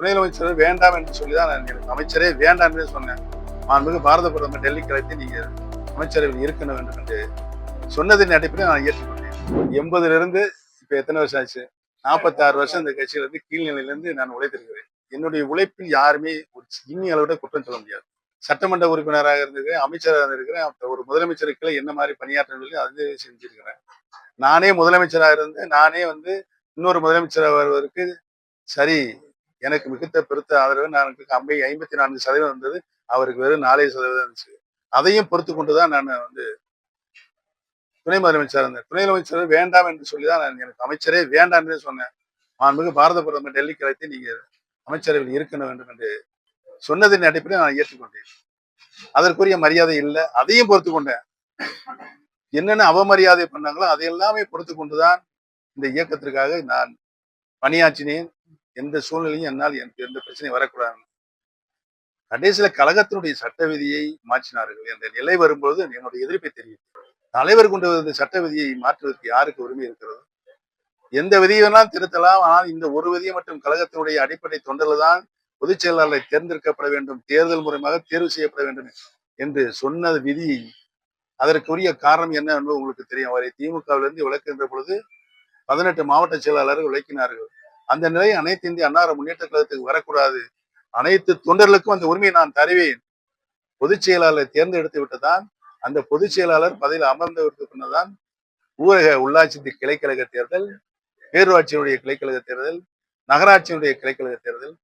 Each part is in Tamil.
துணை அமைச்சர் வேண்டாம் என்று சொல்லிதான் நான் எனக்கு அமைச்சரே வேண்டாம் என்று சொன்னேன். மாண்புமிகு பாரத பிரதமர் டெல்லிக்கு அழைத்து நீங்க அமைச்சரவையில் இருக்க வேண்டும் என்று சொன்னதின் அடிப்படையில் நான் ஏற்றுக்கொண்டேன். 80ல இருந்து இப்ப எத்தனை வருஷம் ஆச்சு? 46 வருஷம் இந்த கட்சியில இருந்து கீழ்நிலையிலிருந்து நான் உழைத்திருக்கிறேன். என்னுடைய உழைப்பில் யாருமே ஒரு சின்ன அளவிட குற்றம் சொல்ல முடியாது. சட்டமன்ற உறுப்பினராக இருந்திருக்கிறேன், அமைச்சராக இருந்திருக்கிறேன், ஒரு முதலமைச்சருக்கு என்ன மாதிரி பணியாற்ற சொல்லி அது செஞ்சிருக்கிறேன். நானே முதலமைச்சராக இருந்து நானே இன்னொரு முதலமைச்சராக வருவதற்கு சரி எனக்கு மிகுந்த பெருத்த ஆதரவு. நான் 54% இருந்தது, அவருக்கு வெறும் 4% இருந்துச்சு. அதையும் பொறுத்து கொண்டுதான் நான் துணை முதலமைச்சர் இருந்தேன். துணை முதலமைச்சர் வேண்டாம் என்று சொல்லிதான் நான் எனக்கு அமைச்சரே வேண்டாம் என்று சொன்னேன். மாண்புமிகு பாரத பிரதமர் டெல்லிக்கு அழைத்து நீங்க அமைச்சரவையில் இருக்க வேண்டும் என்று சொன்னதின் அடிப்படையில் நான் ஏற்றுக்கொண்டேன். அதற்குரிய மரியாதை இல்லை, அதையும் பொறுத்து கொண்டேன். என்னென்ன அவமரியாதை பண்ணாங்களோ அதை எல்லாமே பொறுத்து கொண்டுதான் இந்த இயக்கத்திற்காக நான் பணியாற்றினேன். எந்த சூழ்நிலையும் என்னால் எந்த பிரச்சனையும் வரக்கூடாது. கடைசியில கழகத்தினுடைய சட்ட விதியை மாற்றினார்கள் என்ற நிலை வரும்போது என்னுடைய எதிர்ப்பை தெரியும். தலைவர் கொண்டு வந்த சட்ட விதியை மாற்றுவதற்கு யாருக்கு உரிமை இருக்கிறது? எந்த விதியை வேணாலும் திருத்தலாம். ஆனால் இந்த ஒரு விதியை மற்றும் கழகத்தினுடைய அடிப்படை தொண்டர்கள் தான் பொதுச் செயலாளரை தேர்ந்தெடுக்கப்பட வேண்டும், தேர்தல் மூலமாக தேர்வு செய்யப்பட வேண்டும் என்று சொன்ன விதி. அதற்குரிய காரணம் என்ன என்பது உங்களுக்கு தெரியும். அவரை திமுகவிலிருந்து விலக்குகின்ற பொழுது 18 மாவட்ட செயலாளர்கள் விளக்கினார்கள். அந்த நிலை அனைத்து இந்திய அண்ணா முன்னேற்ற கழகத்துக்கு வரக்கூடாது. அனைத்து தொண்டர்களுக்கும் அந்த உரிமையை நான் தருவேன். பொதுச் செயலாளரை தேர்ந்தெடுத்து விட்டுதான் அந்த பொதுச் செயலாளர் பதவியில் அமர்ந்ததற்கு பின்னதான் ஊரக உள்ளாட்சி கிளைக்கழக தேர்தல், பேரூராட்சியினுடைய கிளைக்கழக தேர்தல், நகராட்சியினுடைய கிளைக்கழக தேர்தல்,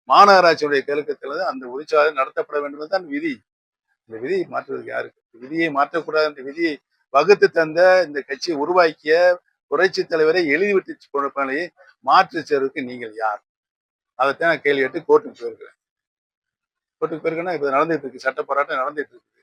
மாநகராட்சியுடைய கிளைக்கழக தேர்தல் அந்த பொதுச்செயலாளர் நடத்தப்பட வேண்டும் என்றுதான் விதி. இந்த விதியை மாற்றுவதற்கு யாருக்கு? விதியை மாற்றக்கூடாது என்ற விதியை வகுத்து தந்த இந்த கட்சியை உருவாக்கிய புரட்சி தலைவரை எழுதிவிட்டு கொடுப்பதை மாற்று செய்வதற்கு நீங்கள் யார்? அதைத்தான் நான் கேள்வி கேட்டு கோர்ட்டுக்கு போயிருக்கிறேன். கோர்ட்டுக்கு போயிருக்கேன்னா இப்ப நடந்துட்டு இருக்கு, சட்ட போராட்டம் நடந்துட்டு இருக்கு.